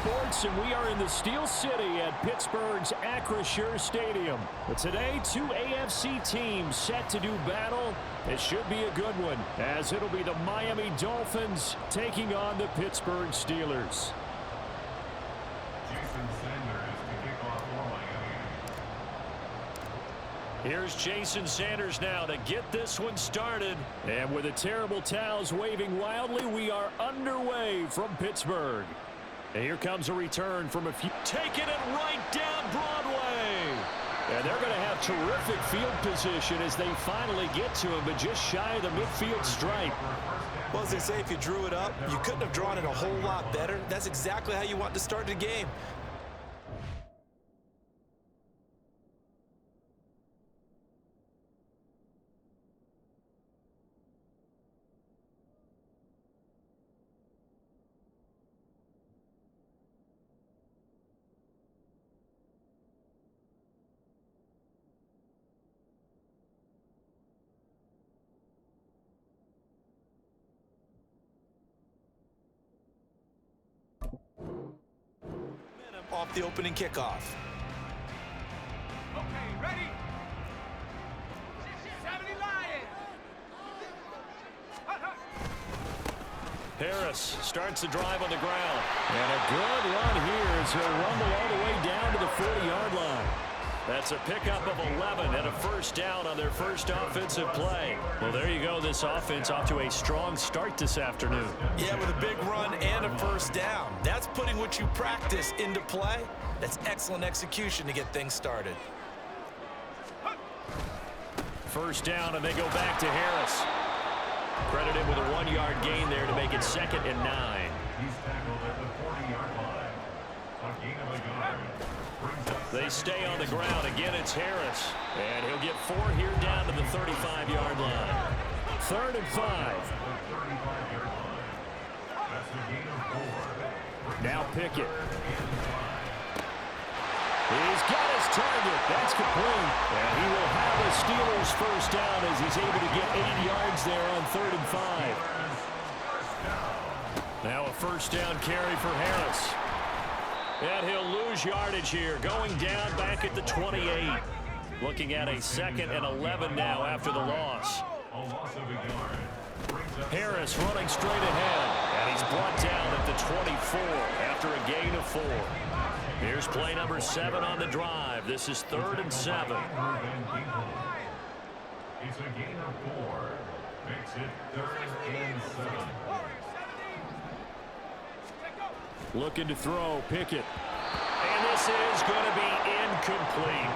Sports, and we are in the Steel City at Pittsburgh's Acrisure Stadium. But today, two AFC teams set to do battle. It should be a good one, as it'll be the Miami Dolphins taking on the Pittsburgh Steelers. Here's Jason Sanders now to get this one started. And with the terrible towels waving wildly, we are underway from Pittsburgh. And here comes a return from a few. Taking it right down Broadway. And they're going to have terrific field position as they finally get to him, but just shy of the midfield stripe. Well, as they say, if you drew it up, you couldn't have drawn it a whole lot better. That's exactly how you want to start the game. Off the opening kickoff. Okay, ready? 70 Lions. Harris starts the drive on the ground. And a good run here as he'll rumble all the way down to the 40-yard line. That's a pickup of 11 and a first down on their first offensive play. Well, there you go. This offense off to a strong start this afternoon. Yeah, with a big run and a first down. That's putting what you practice into play. That's excellent execution to get things started. First down, and they go back to Harris. Credited with a 1-yard gain there to make it 2nd and 9. He's tackled at the 40-yard line. A gain of a yard. They stay on the ground. Again, it's Harris. And he'll get 4 here down to the 35-yard line. 3rd and 5. Now Pickett. He's got his target. That's complete. And he will have the Steelers first down as he's able to get 8 yards there on 3rd and 5. Now a first down carry for Harris. And he'll lose yardage here, going down back at the 28. Looking at a 2nd and 11 now after the loss. Harris running straight ahead, and he's brought down at the 24 after a gain of 4. Here's play number 7 on the drive. This is 3rd and 7. It's a gain of 4. Makes it 3rd and 7. Looking to throw, Pickett. And this is going to be incomplete.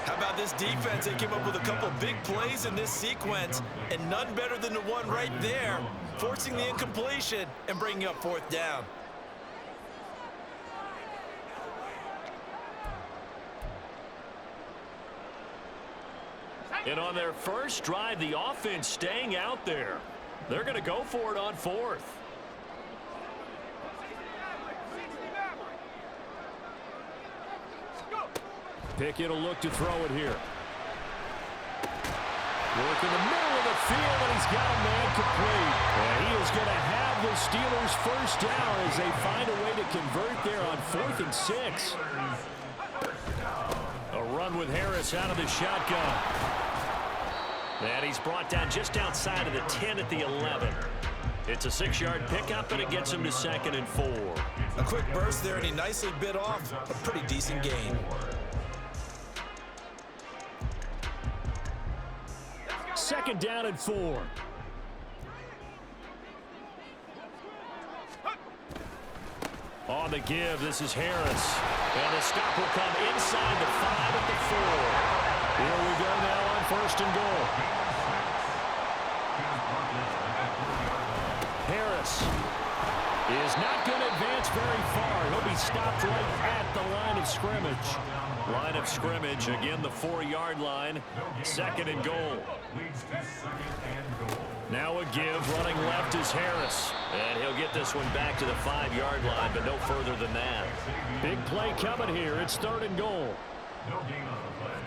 How about this defense? They came up with a couple big plays in this sequence, and none better than the one right there, forcing the incompletion and bringing up 4th down. And on their first drive, the offense staying out there. They're going to go for it on 4th. Pickett will look to throw it here. Work in the middle of the field, and he's got a man complete. And he is going to have the Steelers first down as they find a way to convert there on 4th and 6. A run with Harris out of the shotgun. And he's brought down just outside of the 10 at the 11. It's a 6-yard pickup, and it gets him to 2nd and 4. A quick burst there, and he nicely bit off a pretty decent gain. 2nd down and 4. On the give, this is Harris. And the stop will come inside the 5 at the 4. Here we go now on 1st and goal. Harris is not going to advance very far. He'll be stopped right at the line of scrimmage. Line of scrimmage, again the 4-yard line. 2nd and goal. Now a give, running left is Harris. And he'll get this one back to the 5-yard line, but no further than that. Big play coming here. It's 3rd and goal. No gain on the play.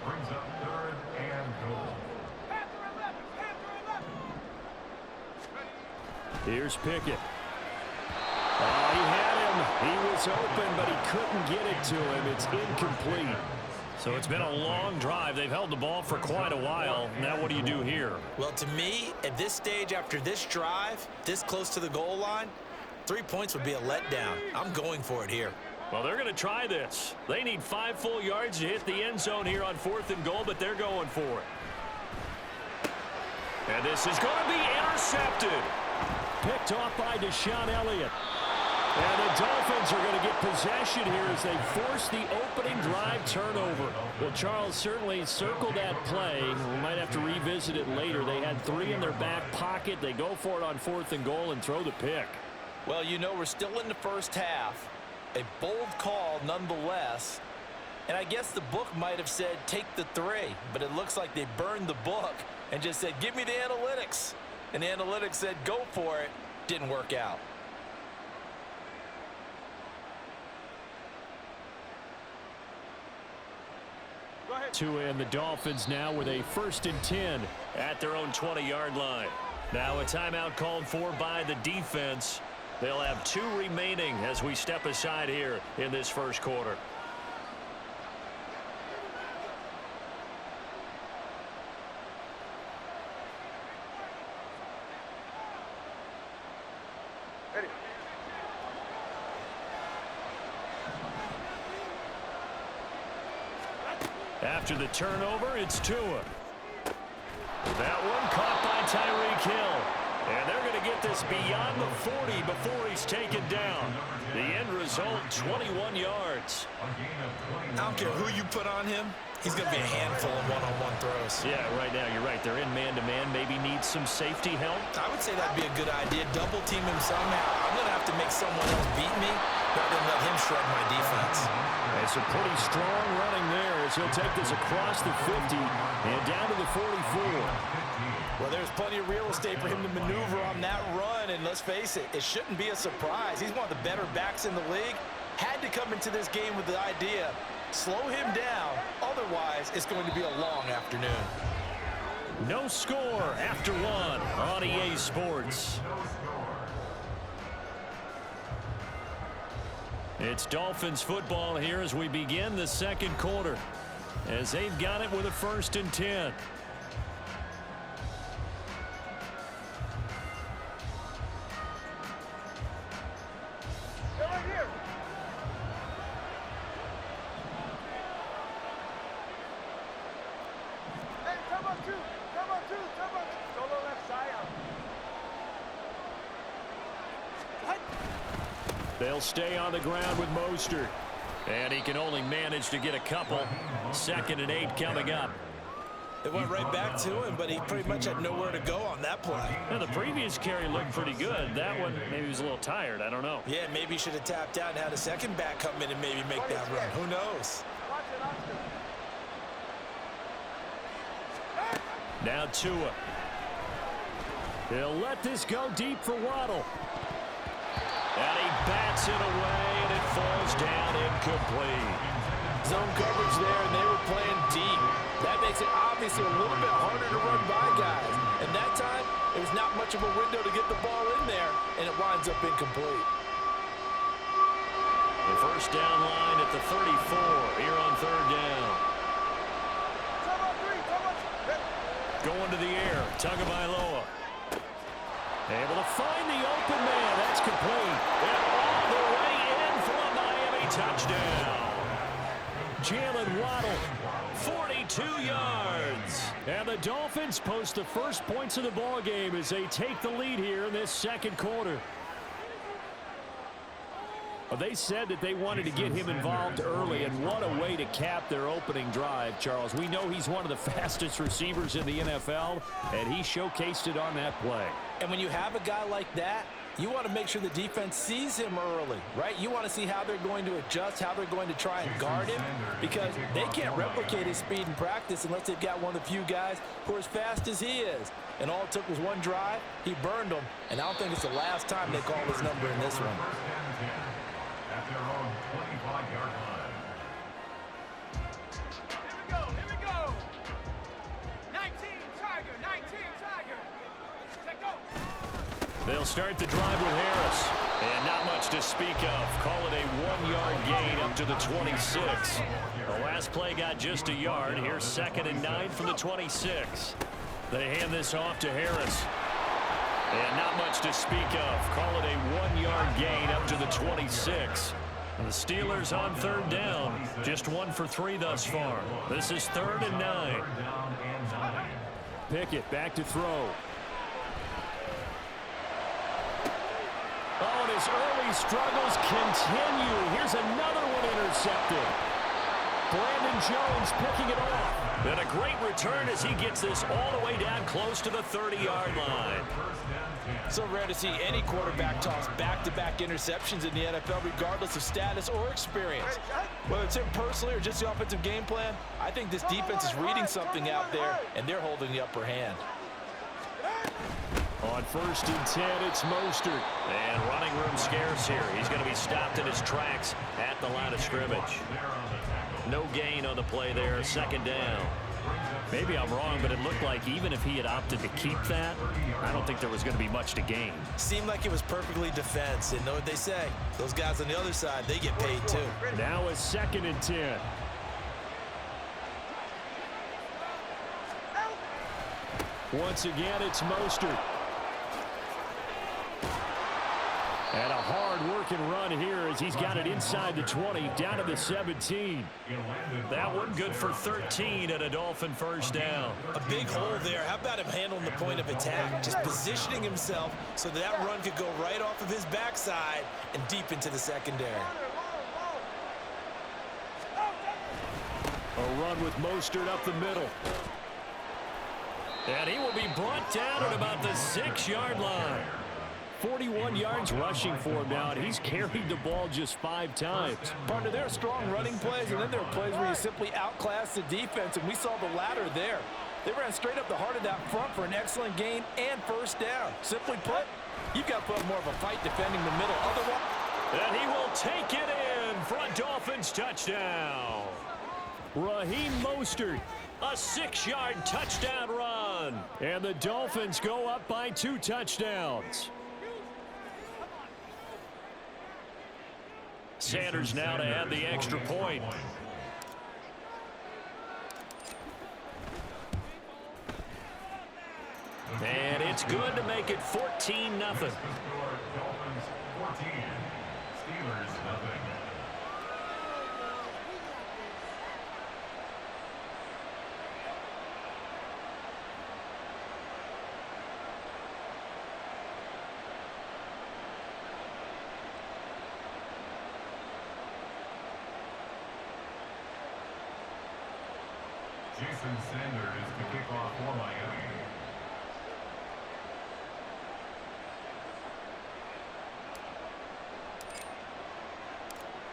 Brings up 3rd and goal. Here's Pickett. Oh, he had him. He was was open, but he couldn't get it to him. It's incomplete. So it's been a long drive. They've held the ball for quite a while. Now what do you do here? Well, to me, at this stage after this drive, this close to the goal line, 3 points would be a letdown. I'm going for it here. Well, they're going to try this. They need 5 full yards to hit the end zone here on 4th and goal, but they're going for it. And this is going to be intercepted. Picked off by Deshaun Elliott. And the Dolphins are going to get possession here as they force the opening drive turnover. Well, Charles, certainly circled that play. We might have to revisit it later. They had 3 in their back pocket. They go for it on 4th and goal and throw the pick. Well, you know, we're still in the first half. A bold call nonetheless. And I guess the book might have said take the 3, but it looks like they burned the book and just said give me the analytics. And the analytics said go for it. Didn't work out. Tua and the Dolphins now with a 1st and 10 at their own 20-yard line. Now a timeout called for by the defense. They'll have 2 remaining as we step aside here in this first quarter. After the turnover, it's Tua. That one caught by Tyreek Hill. And they're going to get this beyond the 40 before he's taken down. The end result, 21 yards. I don't care who you put on him. He's going to be a handful of one-on-one throws. Yeah, right now, you're right. They're in man-to-man. Maybe needs some safety help. I would say that'd be a good idea. Double team him somehow. I'm going to have to make someone else beat me rather than let him shred my defense. And some pretty strong running there as he'll take this across the 50 and down to the 44. Well, there's plenty of real estate for him to maneuver on that run, and let's face it, it shouldn't be a surprise. He's one of the better backs in the league. Had to come into this game with the idea, slow him down, otherwise it's going to be a long afternoon. No score after 1 on EA Sports. It's Dolphins football here as we begin the second quarter, as they've got it with a 1st and 10. They'll stay on the ground with Mostert. And he can only manage to get a couple. 2nd and 8 coming up. It went right back to him, but he pretty much had nowhere to go on that play. Now, the previous carry looked pretty good. That one, maybe he was a little tired. I don't know. Yeah, maybe he should have tapped out and had a second back come in and maybe make that run. Who knows? Now Tua. He'll let this go deep for Waddle. And he bats it away, and it falls down incomplete. Zone coverage there, and they were playing deep. That makes it obviously a little bit harder to run by guys. And that time, there was not much of a window to get the ball in there, and it winds up incomplete. The first down line at the 34 here on 3rd down. Going to the air, Tagovailoa. Able to find the open man. That's complete. And all the way in for a Miami touchdown. Jalen Waddle, 42 yards. And the Dolphins post the first points of the ball game as they take the lead here in this second quarter. Well, they said that they wanted to get him involved early, and what a way to cap their opening drive, Charles. We know he's one of the fastest receivers in the NFL, and he showcased it on that play. And when you have a guy like that, you want to make sure the defense sees him early, right? You want to see how they're going to adjust, how they're going to try and guard him, because they can't replicate his speed in practice unless they've got one of the few guys who are as fast as he is. And all it took was one drive. He burned them, and I don't think it's the last time they call his number in this one. At their own 25-yard line. Here we go. 19 Tiger, 19 Tiger. Take go. They'll start the drive with Harris. And not much to speak of. Call it a 1-yard gain up to the 26. The last play got just a yard. Here's 2nd and 9 from the 26. They hand this off to Harris. And not much to speak of. Call it a 1-yard gain up to the 26. And the Steelers on 3rd down. Just 1 for 3 thus far. This is 3rd and 9. Pickett back to throw. Oh, and his early struggles continue. Here's another one intercepted. Brandon Jones picking it off. And a great return as he gets this all the way down close to the 30-yard line. So rare to see any quarterback toss back-to-back interceptions in the NFL, regardless of status or experience. Whether it's him personally or just the offensive game plan, I think this defense is reading something out there, and they're holding the upper hand. On 1st and 10, it's Mostert. And running room scarce here. He's going to be stopped in his tracks at the line of scrimmage. No gain on the play there, 2nd down. Maybe I'm wrong, but it looked like even if he had opted to keep that, I don't think there was going to be much to gain. Seemed like it was perfectly defense. And know what they say? Those guys on the other side, they get paid too. Now it's 2nd and 10. Once again, it's Mostert. And a hard-working run here as he's got it inside the 20, down to the 17. That one good for 13 and a Dolphin 1st down. A big hole there. How about him handling the point of attack? Just positioning himself so that run could go right off of his backside and deep into the secondary. A run with Mostert up the middle. And he will be brought down at about the 6-yard line. 41 yards rushing for him now, and he's carried the ball just 5 times. Partner, there are strong running plays, and then there are plays where you simply outclass the defense, and we saw the latter there. They ran straight up the heart of that front for an excellent gain and 1st down. Simply put, you've got to put more of a fight defending the middle. Otherwise, and he will take it in for a Dolphins touchdown. Raheem Mostert, a 6-yard touchdown run. And the Dolphins go up by 2 touchdowns. Sanders now to add the extra point. And it's good to make it 14-0. Dolphins 14, Steelers 0. Jason Sanders to kick off for Miami.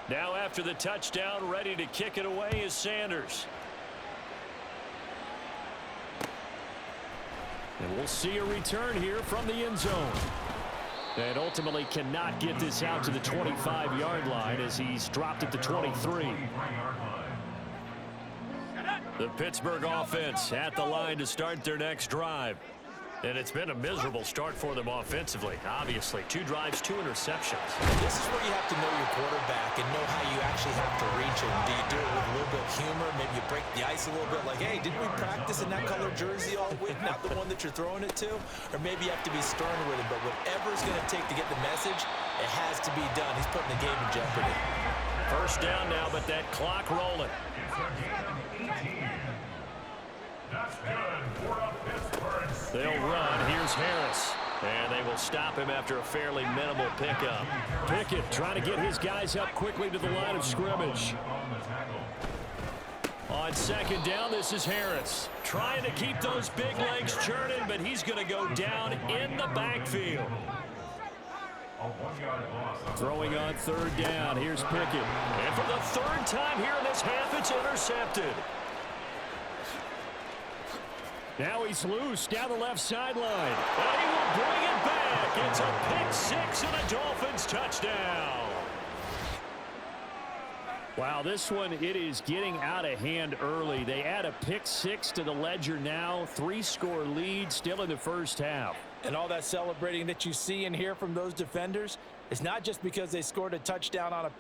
Now after the touchdown, ready to kick it away is Sanders. And we'll see a return here from the end zone. And ultimately cannot get this out to the 25-yard line as he's dropped at the 23. The Pittsburgh offense at the line to start their next drive. And it's been a miserable start for them offensively. Obviously, 2 drives, 2 interceptions. this is where you have to know your quarterback and know how you actually have to reach him. Do you do it with a little bit of humor? Maybe you break the ice a little bit like, hey, didn't we practice in that color jersey all week? Not the one that you're throwing it to? Or maybe you have to be stern with him. But whatever it's going to take to get the message, it has to be done. He's putting the game in jeopardy. 1st down now, but that clock rolling. That's good for a Pittsburgh. They'll run. Here's Harris. And they will stop him after a fairly minimal pickup. Pickett trying to get his guys up quickly to the line of scrimmage. On 2nd down, this is Harris. Trying to keep those big legs churning, but he's going to go down in the backfield. Throwing on 3rd down. Here's Pickett. And for the 3rd time here in this half, it's intercepted. Now he's loose down the left sideline. And he will bring it back. It's a pick 6 and a Dolphins touchdown. Wow, this one, it is getting out of hand early. They add a pick 6 to the ledger now. 3-score lead still in the 1st half. And all that celebrating that you see and hear from those defenders is not just because they scored a touchdown on a